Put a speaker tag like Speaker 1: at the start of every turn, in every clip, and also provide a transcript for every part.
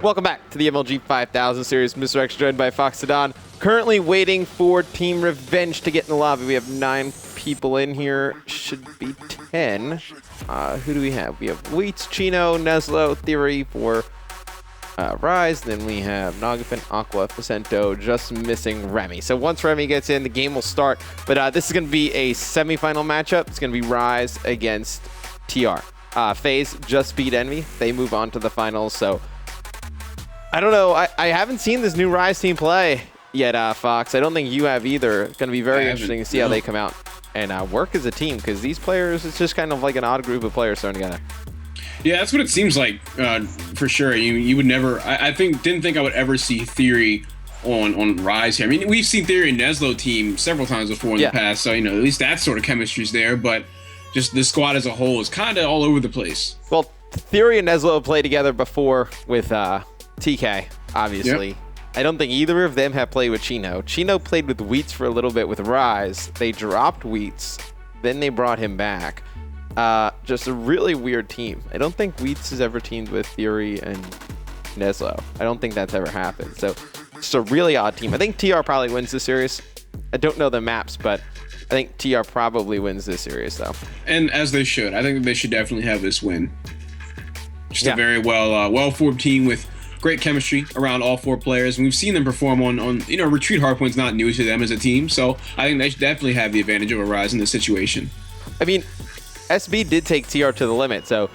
Speaker 1: Welcome back to the MLG 5000 series. Mr. X joined by Fox Sedan. Currently waiting for Team Revenge to get in the lobby. We have 9 people in here. Should be 10. Who do we have? We have Wheats, Chino, Neslo, Theory for Rise. Then we have Nagafin, Aqua, Facento, just missing Remy. So once Remy gets in, the game will start. But this is going to be a semifinal matchup. It's going to be Rise against TR. FaZe just beat Envy. They move on to the finals. So I don't know. I haven't seen this new Rise team play yet, Fox. I don't think you have either. It's going to be very interesting to see how they come out and work as a team, because these players, it's just kind of like an odd group of players thrown together.
Speaker 2: Yeah, that's what it seems like, for sure. You would never, didn't think I would ever see Theory on Rise here. I mean, we've seen Theory and Neslo team several times before in the past, so, at least that sort of chemistry's there, but just the squad as a whole is kind of all over the place.
Speaker 1: Well, Theory and Neslo played together before with TK, obviously. Yep. I don't think either of them have played with Chino. Chino played with Wheats for a little bit with Rise. They dropped Wheats, then they brought him back. Just a really weird team. I don't think Wheats has ever teamed with Theory and Neslo. I don't think that's ever happened. So it's a really odd team. I think TR probably wins this series. I don't know the maps, but I think TR probably wins this series, though.
Speaker 2: And as they should. I think they should definitely have this win. Just a very well-formed team with great chemistry around all 4 players. And we've seen them perform on Retreat Hardpoint's not new to them as a team. So I think they should definitely have the advantage of a Rise in this situation.
Speaker 1: I mean, SB did take TR to the limit, so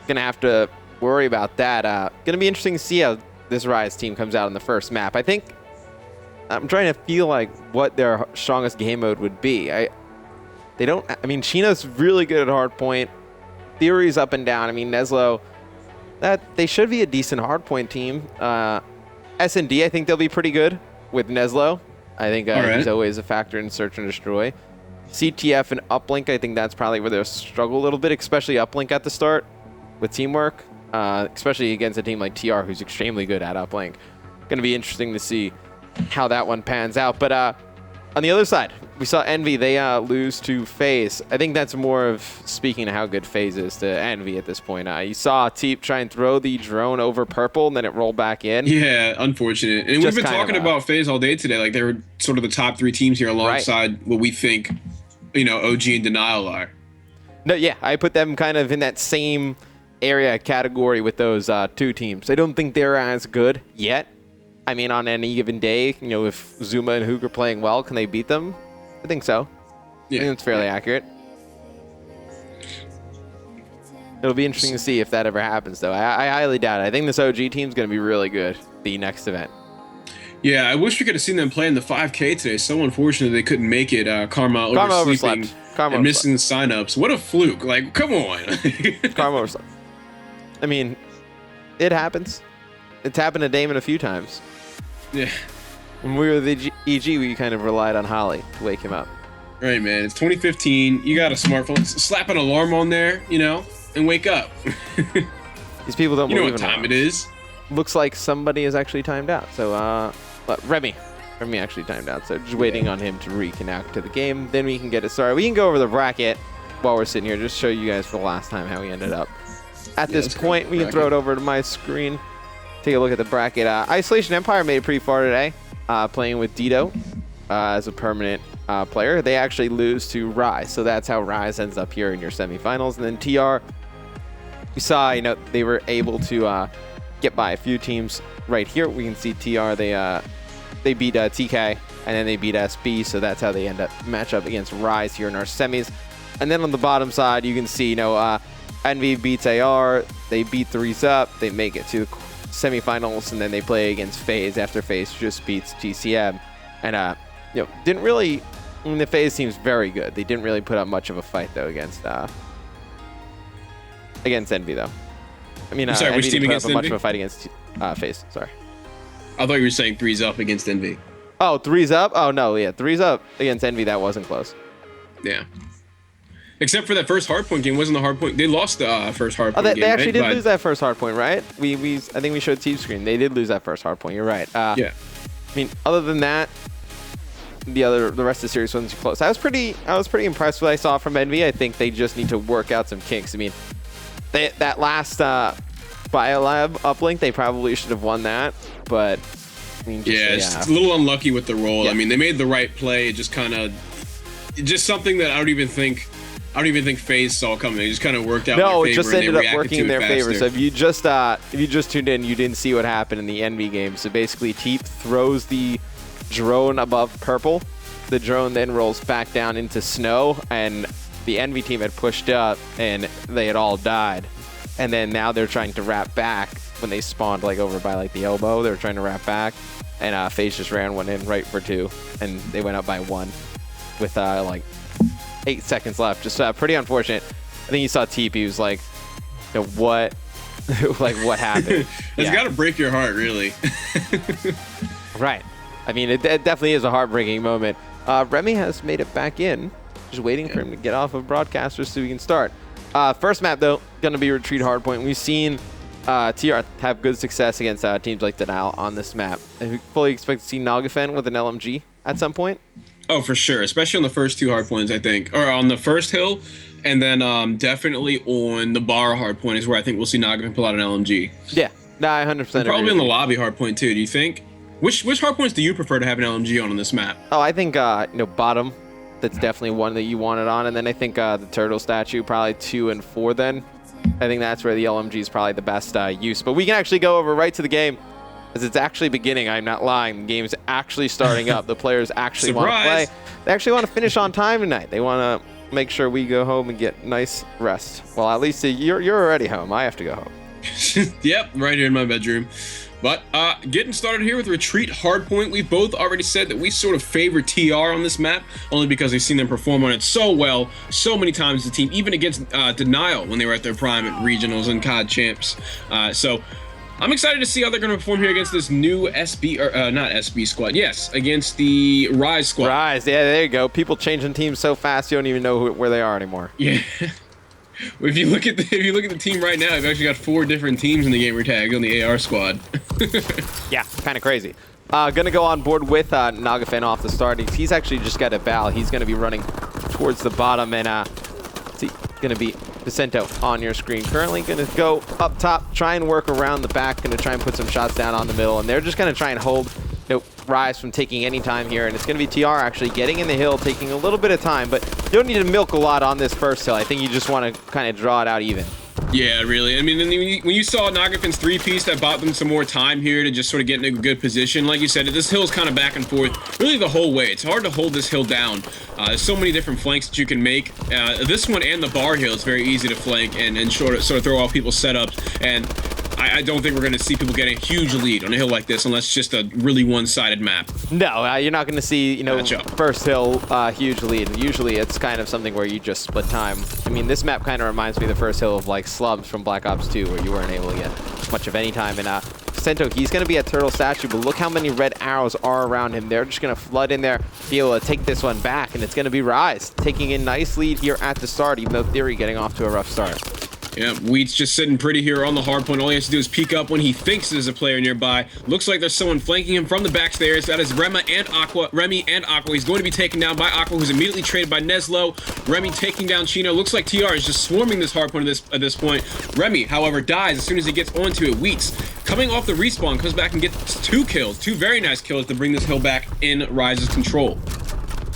Speaker 1: gonna have to worry about that. Gonna be interesting to see how this Rise team comes out in the first map. I think I'm trying to feel like what their strongest game mode would be. Chino's really good at Hardpoint. Theory's up and down. I mean, Neslo, they should be a decent Hardpoint team. S&D, I think they'll be pretty good with Neslo. I think he's always a factor in Search and Destroy. CTF and Uplink, I think that's probably where they'll struggle a little bit, especially Uplink at the start with teamwork, especially against a team like TR, who's extremely good at Uplink. Going to be interesting to see how that one pans out. But on the other side, we saw Envy. They lose to FaZe. I think that's more of speaking to how good FaZe is to Envy at this point. You saw Teep try and throw the drone over Purple, and then it rolled back in.
Speaker 2: Yeah, unfortunate. And we've been talking about FaZe all day today. Like, they were sort of the top 3 teams here alongside what we think, OG and Denial are.
Speaker 1: No, yeah, I put them kind of in that same area category with those 2 teams. I don't think they're as good yet. I mean, on any given day, if Zuma and Hook are playing well, can they beat them? I think so. Yeah. I think that's fairly accurate. It'll be interesting to see if that ever happens, though. I highly doubt it. I think this OG team's going to be really good the next event.
Speaker 2: Yeah, I wish we could have seen them play in the 5K today. So unfortunate they couldn't make it. Karma oversleeping and missing the signups. What a fluke. Like, come on.
Speaker 1: Karma overslept. I mean, it happens. It's happened to Damon a few times.
Speaker 2: Yeah.
Speaker 1: When we were the EG, we kind of relied on Holly to wake him up.
Speaker 2: Right, man. It's 2015. You got a smartphone. Slap an alarm on there, and wake up.
Speaker 1: These people don't believe in
Speaker 2: what time it is.
Speaker 1: Looks like somebody is actually timed out. So, Remy actually timed out. So just waiting on him to reconnect to the game. Then we can get it started. We can go over the bracket while we're sitting here. Just show you guys for the last time how we ended up. At this point, we can throw it over to my screen. Take a look at the bracket. Isolation Empire made it pretty far today, playing with Dito as a permanent player. They actually lose to Rise, so that's how Rise ends up here in your semifinals. And then TR, you saw, they were able to get by a few teams right here. We can see TR, they beat TK, and then they beat SB, so that's how they end up match up against Rise here in our semis. And then on the bottom side, you can see, Envy beats AR, they beat 3s up, they make it to the semifinals, and then they play against FaZe after FaZe just beats TCM. And didn't really, the FaZe team's very good. They didn't really put up much of a fight though against Envy though. I mean,
Speaker 2: sorry,
Speaker 1: Envy
Speaker 2: which team
Speaker 1: didn't
Speaker 2: against
Speaker 1: put up
Speaker 2: Envy?
Speaker 1: much of a fight against FaZe. Sorry.
Speaker 2: I thought you were saying 3s up against Envy.
Speaker 1: Oh, 3s up? Oh no, yeah, 3s up against Envy. That wasn't close.
Speaker 2: Yeah. Except for that first Hardpoint game, wasn't the Hardpoint? They lost the first Hardpoint game.
Speaker 1: They actually did lose that first Hardpoint, right? I think we showed team screen. They did lose that first Hardpoint. You're right.
Speaker 2: Yeah.
Speaker 1: I mean, other than that, the rest of the series wasn't close. I was pretty impressed with what I saw from Envy. I think they just need to work out some kinks. I mean, that last
Speaker 2: Yeah.
Speaker 1: Biolab uplink. They probably should have won that, but I mean,
Speaker 2: it's a little unlucky with the roll.
Speaker 1: Yeah.
Speaker 2: I mean, they made the right play. It just kind of, just something that I don't even think FaZe saw coming. It just kind of worked out.
Speaker 1: No,
Speaker 2: in their
Speaker 1: it just
Speaker 2: favor, and
Speaker 1: ended
Speaker 2: they
Speaker 1: up working in their
Speaker 2: reacted to
Speaker 1: favor.
Speaker 2: it
Speaker 1: So
Speaker 2: faster.
Speaker 1: if you just tuned in, you didn't see what happened in the Envy game. So basically, Teep throws the drone above purple. The drone then rolls back down into snow, and the Envy team had pushed up, and they had all died. And then now they're trying to wrap back when they spawned like over by like the elbow. They were trying to wrap back, and FaZe just ran one in right for 2, and they went up by 1 with like 8 seconds left. Just pretty unfortunate. I think you saw Teep. He was like, you know, what? Like, what happened?
Speaker 2: It's got to break your heart, really.
Speaker 1: Right. I mean, it definitely is a heartbreaking moment. Remy has made it back in. Just waiting for him to get off of broadcasters so we can start. First map, though, going to be Retreat Hardpoint. We've seen TR have good success against teams like Denial on this map. And we fully expect to see Nagafen with an LMG at some point.
Speaker 2: Oh, for sure. Especially on the first 2 hardpoints, I think. Or on the first hill, and then definitely on the bar hardpoint is where I think we'll see Nagafen pull out an LMG.
Speaker 1: Yeah. No, I 100%
Speaker 2: Probably in the lobby hardpoint, too. Do you think? Which hardpoints do you prefer to have an LMG on this map?
Speaker 1: Oh, I think, bottom. That's definitely one that you want it on. And then I think the turtle statue, probably 2 and 4 then. I think that's where the LMG is probably the best use. But we can actually go over right to the game, as it's actually beginning. I'm not lying. The game's actually starting up. The players actually want to play. They actually want to finish on time tonight. They want to make sure we go home and get nice rest. Well, at least you're already home. I have to go home.
Speaker 2: Yep, right here in my bedroom. But getting started here with Retreat Hardpoint, we've both already said that we sort of favor TR on this map, only because we've seen them perform on it so well, so many times as a team, even against Denial when they were at their prime at Regionals and COD Champs. So I'm excited to see how they're going to perform here against this new SB, or not SB squad, yes, against the Rise squad.
Speaker 1: Rise, yeah, there you go. People changing teams so fast you don't even know where they are anymore.
Speaker 2: Yeah. If you look at the team right now, I've actually got 4 different teams in the gamer tag on the AR squad.
Speaker 1: Yeah, kind of crazy. Gonna go on board with Nagafen off the start. He's actually just got a Val. He's gonna be running towards the bottom, and gonna be Vicento on your screen. Currently gonna go up top, try and work around the back, gonna try and put some shots down on the middle, and they're just gonna try and hold Rise from taking any time here, and it's going to be TR actually getting in the hill, taking a little bit of time, but you don't need to milk a lot on this first hill. I think you just want to kind of draw it out even.
Speaker 2: Yeah, really. I mean, when you saw Nagafen's 3-piece, that bought them some more time here to just sort of get in a good position. Like you said, this hill's kind of back and forth really the whole way. It's hard to hold this hill down. There's so many different flanks that you can make. This one and the bar hill is very easy to flank and sort of throw off people's setups. And I don't think we're going to see people getting a huge lead on a hill like this unless it's just a really one-sided map.
Speaker 1: No, you're not going to see, first hill huge lead. Usually it's kind of something where you just split time. I mean, this map kind of reminds me of the first hill of like Slubs from Black Ops 2, where you weren't able to get much of any time. And Vicento, he's going to be at Turtle Statue, but look how many red arrows are around him. They're just going to flood in there, be able to take this one back, and it's going to be Rise taking a nice lead here at the start, even though Theory getting off to a rough start.
Speaker 2: Yeah, Wheat's just sitting pretty here on the hardpoint. All he has to do is peek up when he thinks there's a player nearby. Looks like there's someone flanking him from the backstairs. That is Remy and Aqua. He's going to be taken down by Aqua, who's immediately traded by Neslo. Remy taking down Chino. Looks like TR is just swarming this hardpoint at this point. Remy, however, dies as soon as he gets onto it. Wheat's coming off the respawn, comes back and gets 2 kills. 2 very nice kills to bring this hill back in Rise's control.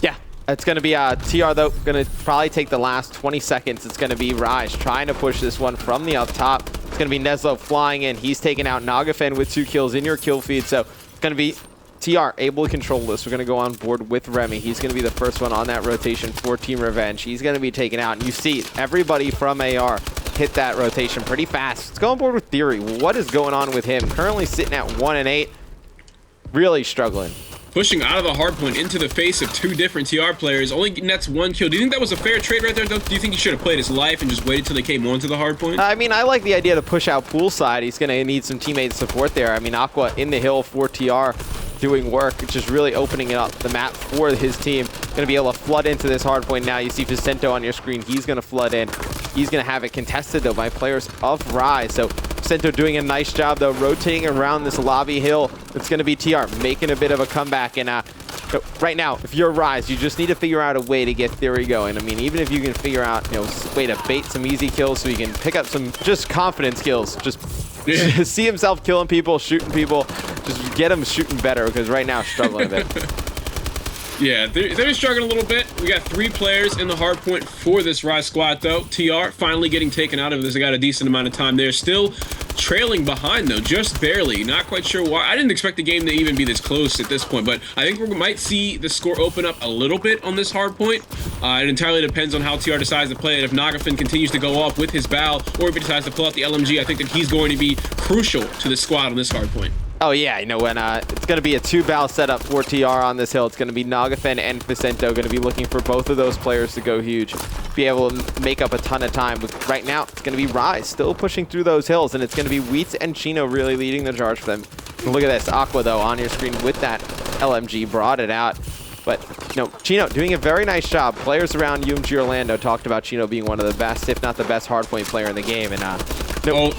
Speaker 1: Yeah. It's going to be TR, though, going to probably take the last 20 seconds. It's going to be Rise trying to push this one from the up top. It's going to be Neslo flying in. He's taking out Nagafen with 2 kills in your kill feed. So it's going to be TR able to control this. We're going to go on board with Remy. He's going to be the first one on that rotation for Team Revenge. He's going to be taken out. And you see everybody from AR hit that rotation pretty fast. Let's go on board with Theory. What is going on with him? Currently sitting at 1 and 8. Really struggling.
Speaker 2: Pushing out of the hardpoint into the face of 2 different TR players, only nets 1 kill. Do you think that was a fair trade right there, though? Do you think he should have played his life and just waited till they came onto the hardpoint?
Speaker 1: I mean, I like the idea to push out poolside. He's going to need some teammate support there. I mean, Aqua in the hill for TR doing work, just really opening up the map for his team. Going to be able to flood into this hardpoint now. You see Vicento on your screen. He's going to flood in. He's going to have it contested, though, by players of Rise. So Vicento doing a nice job, though, rotating around this lobby hill. It's going to be TR making a bit of a comeback. And right now, if you're Rise, you just need to figure out a way to get Theory going. I mean, even if you can figure out, a way to bait some easy kills so you can pick up some just confidence kills, just see himself killing people, shooting people. Just get him shooting better, because right now struggling a bit.
Speaker 2: Yeah, they're struggling a little bit. We got 3 players in the hard point for this Rise squad, though. TR finally getting taken out of this. They got a decent amount of time. They're still trailing behind, though, just barely. Not quite sure why. I didn't expect the game to even be this close at this point, but I think we might see the score open up a little bit on this hard point. It entirely depends on how TR decides to play it. If Nagafin continues to go off with his bow, or if he decides to pull out the LMG, I think that he's going to be crucial to the squad on this hard point.
Speaker 1: Oh yeah, you know, when it's going to be a 2-bow setup for TR on this hill. It's going to be Nagafin and Vicento going to be looking for both of those players to go huge, be able to make up a ton of time. But right now, it's going to be Rise still pushing through those hills, and it's going to be Wheats and Chino really leading the charge for them. And look at this, Aqua though on your screen with that LMG brought it out. But, you know, Chino doing a very nice job. Players around UMG Orlando talked about Chino being one of the best, if not the best, hardpoint player in the game. And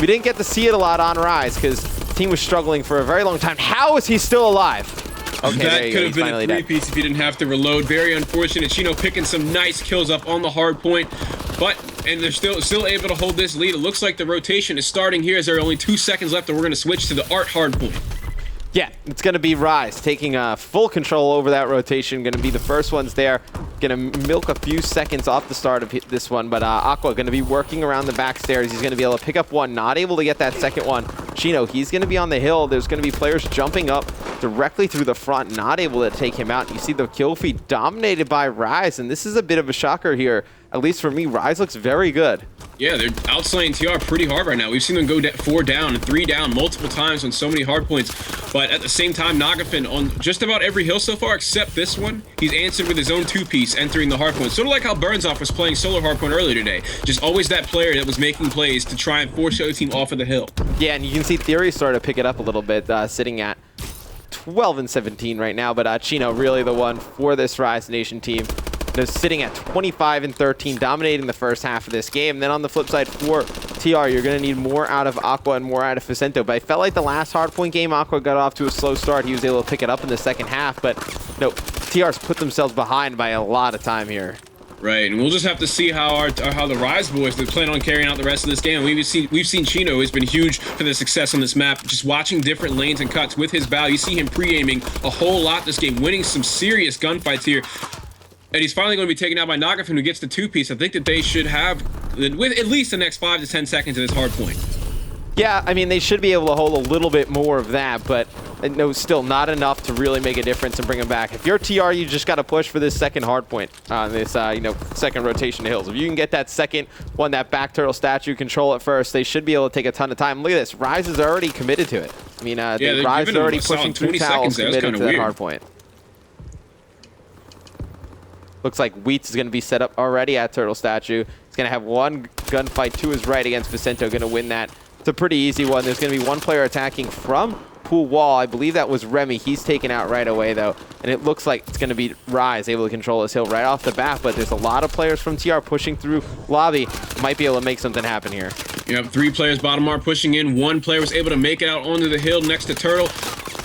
Speaker 1: we didn't get to see it a lot on Rise because the team was struggling for a very long time. How is he still alive? Okay,
Speaker 2: that could have been a 3-piece if he didn't have to reload. Very unfortunate. Chino picking some nice kills up on the hard point. And they're still able to hold this lead. It looks like the rotation is starting here as there are only 2 seconds left, and we're going to switch to the Art hard point.
Speaker 1: Yeah, it's going to be Rise taking full control over that rotation. Going to be the first ones there. Going to milk a few seconds off the start of this one. But Aqua going to be working around the back stairs. He's going to be able to pick up one. Not able to get that second one. Chino, he's going to be on the hill. There's going to be players jumping up directly through the front. Not able to take him out. You see the kill feed dominated by Rise. And this is a bit of a shocker here. At least for me, Rise looks very good.
Speaker 2: Yeah, they're outslaying TR pretty hard right now. We've seen them go 4 down and 3 down multiple times on so many hard points. But at the same time, Nagafin on just about every hill so far except this one, he's answered with his own 2-piece entering the hard point. Sort of like how Burnsoff was playing solo hard point earlier today. Just always that player that was making plays to try and force the other team off of the hill. Yeah, and you can see Theory started to pick it up a little bit, sitting at 12 and 17 right now. But Chino really the one for this Rise Nation team. They're sitting at 25 and 13, dominating the first half of this game. And then on the flip side for TR, you're going to need more out of Aqua and more out of Vicento. But I felt like the last hardpoint game, Aqua got off to a slow start. He was able to pick it up in the second half. But no, TR's put themselves behind by a lot of time here. Right, and we'll just have to see how the Rise boys plan on carrying out the rest of this game. We've seen Chino has been huge for the success on this map. Just watching different lanes and cuts with his bow, you see him pre-aiming a whole lot this game, winning some serious gunfights here. And he's finally going to be taken out by Nagafin, who gets the 2-piece. I think that they should have with at least the next 5 to 10 seconds of this hard point.
Speaker 1: Yeah, I mean, they should be able to hold a little bit more of that, but no, still not enough to really make a difference and bring them back. If you're TR, you just got to push for this second hard point on this, second rotation to hills. If you can get that second one, that back turtle statue, control it first, they should be able to take a ton of time. Look at this. Rise is already committed to it. I mean, Rise is already pushing through towels, committed to that hard point. Looks like Wheats is going to be set up already at Turtle Statue. He's going to have one gunfight to his right against Vicento, going to win that. It's a pretty easy one. There's going to be one player attacking from pool wall. I believe that was Remy. He's taken out right away, though. And it looks like it's going to be Rise able to control this hill right off the bat. But there's a lot of players from TR pushing through lobby. Might be able to make something happen here.
Speaker 2: You have 3 players bottom are pushing in. 1 player was able to make it out onto the hill next to Turtle.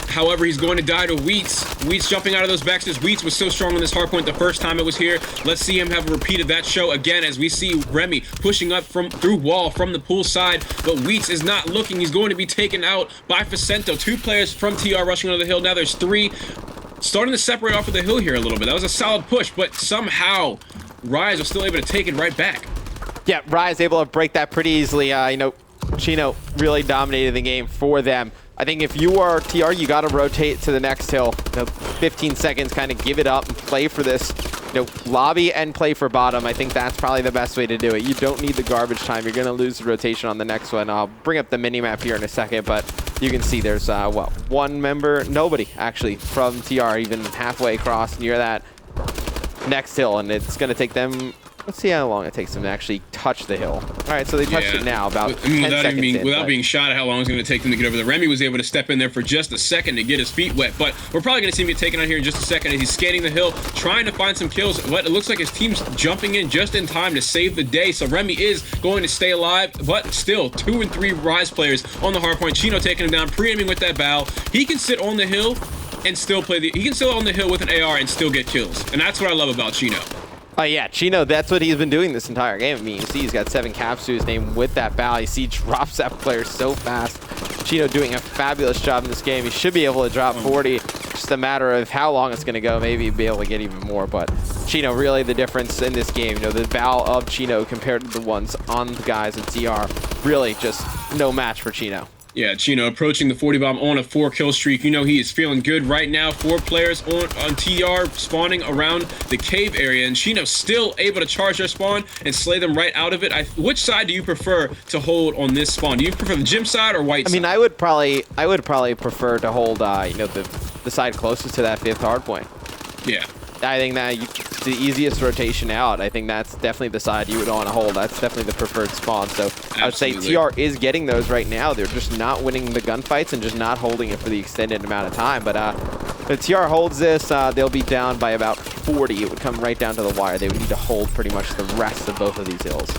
Speaker 2: However, he's going to die to Wheats. Wheats jumping out of those backstairs. Wheats was so strong on this hardpoint the first time it was here. Let's see him have a repeat of that show again as we see Remy pushing up through wall from the pool side. But Wheats is not looking. He's going to be taken out by Vicento. 2 players from TR rushing onto the hill. Now there's 3 starting to separate off of the hill here a little bit. That was a solid push, but somehow Rise was still able to take it right back.
Speaker 1: Yeah, Rise able to break that pretty easily. Chino really dominated the game for them. I think if you are TR, you got to rotate to the next hill. 15 seconds, kind of give it up and play for this. Lobby and play for bottom. I think that's probably the best way to do it. You don't need the garbage time. You're going to lose the rotation on the next one. I'll bring up the mini-map here in a second, but you can see there's, one member? Nobody, actually, from TR, even halfway across near that next hill, and it's going to take them... Let's see how long it takes them to actually touch the hill. All right, so they touched it now, about 10 seconds in.
Speaker 2: Without being shot at how long it's going to take them to get over there. Remy was able to step in there for just a second to get his feet wet, but we're probably going to see him get taken out here in just a second as he's scanning the hill, trying to find some kills, but it looks like his team's jumping in just in time to save the day, so Remy is going to stay alive, but still, 2 and 3 Rise players on the hard point. Chino taking him down, pre-aiming with that bow. He can sit on the hill and still play he can sit on the hill with an AR and still get kills, and that's what I love about Chino.
Speaker 1: Oh yeah, Chino, that's what he's been doing this entire game. I mean, you see he's got 7 caps to his name with that bow. You see he drops that player so fast. Chino doing a fabulous job in this game. He should be able to drop 40. Just a matter of how long it's going to go. Maybe be able to get even more, but Chino really the difference in this game. You know, the bow of Chino compared to the ones on the guys at TR, really just no match for Chino.
Speaker 2: Yeah, Chino approaching the 40 bomb on a 4-kill streak. You know he is feeling good right now. 4 players on TR spawning around the cave area, and Chino still able to charge their spawn and slay them right out of it. Which side do you prefer to hold on this spawn? Do you prefer the gym side or white side?
Speaker 1: I mean, I would probably prefer to hold you know, the side closest to that 5th hardpoint.
Speaker 2: Yeah.
Speaker 1: I think that the easiest rotation out. I think that's definitely the side you would want to hold. That's definitely the preferred spawn. So I would say TR is getting those right now. They're just not winning the gunfights and just not holding it for the extended amount of time. But if TR holds this, they'll be down by about 40. It would come right down to the wire. They would need to hold pretty much the rest of both of these hills.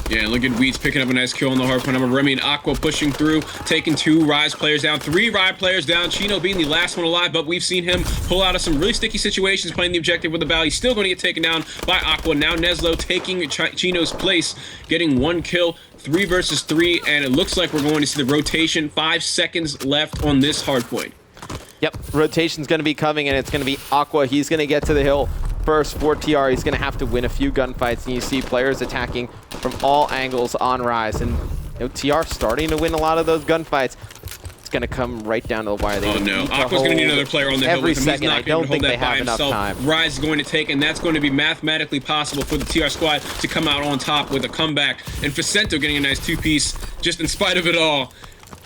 Speaker 2: Yeah, look at Weeds picking up a nice kill on the hardpoint. I'm Remy and Aqua pushing through, taking 2 Rise players down, 3 Rise players down. Chino being the last one alive, but we've seen him pull out of some really sticky situations playing the objective with the bow. He's still going to get taken down by Aqua. Now Neslo taking Chino's place, getting 1 kill, 3 versus 3, and it looks like we're going to see the rotation. 5 seconds left on this hardpoint.
Speaker 1: Yep, rotation's going to be coming, and it's going to be Aqua. He's going to get to the hill first for TR. He's going to have to win a few gunfights, and you see players attacking from all angles on Rise. And you know, TR starting to win a lot of those gunfights. It's going to come right down to the wire.
Speaker 2: Oh no, Aqua's going to need another player on the hill.
Speaker 1: Every second, I don't think they have enough time.
Speaker 2: Rise is going to take, and that's going to be mathematically possible for the TR squad to come out on top with a comeback. And Facento getting a nice 2-piece, just in spite of it all.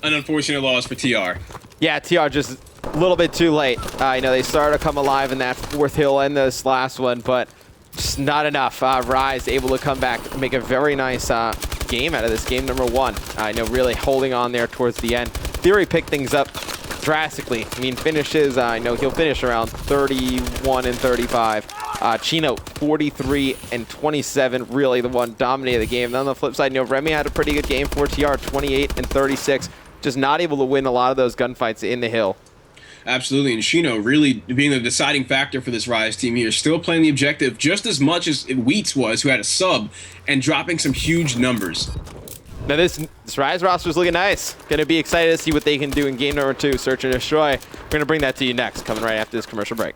Speaker 2: An unfortunate loss for TR.
Speaker 1: Yeah, TR just a little bit too late. You know, they started to come alive in that 4th hill and this last one, but just not enough. Rise able to come back, make a very nice game out of this game number 1. I know, really holding on there towards the end. Theory picked things up drastically. I mean, finishes, I know he'll finish around 31 and 35. Chino, 43 and 27, really the one dominating the game. Then on the flip side, you know, Remy had a pretty good game for TR, 28 and 36. Just not able to win a lot of those gunfights in the hill.
Speaker 2: Absolutely, and Chino really being the deciding factor for this Rise team here, still playing the objective just as much as Wheats was, who had a sub, and dropping some huge numbers.
Speaker 1: Now this Rise roster is looking nice. Going to be excited to see what they can do in game number 2, Search and Destroy. We're going to bring that to you next, coming right after this commercial break.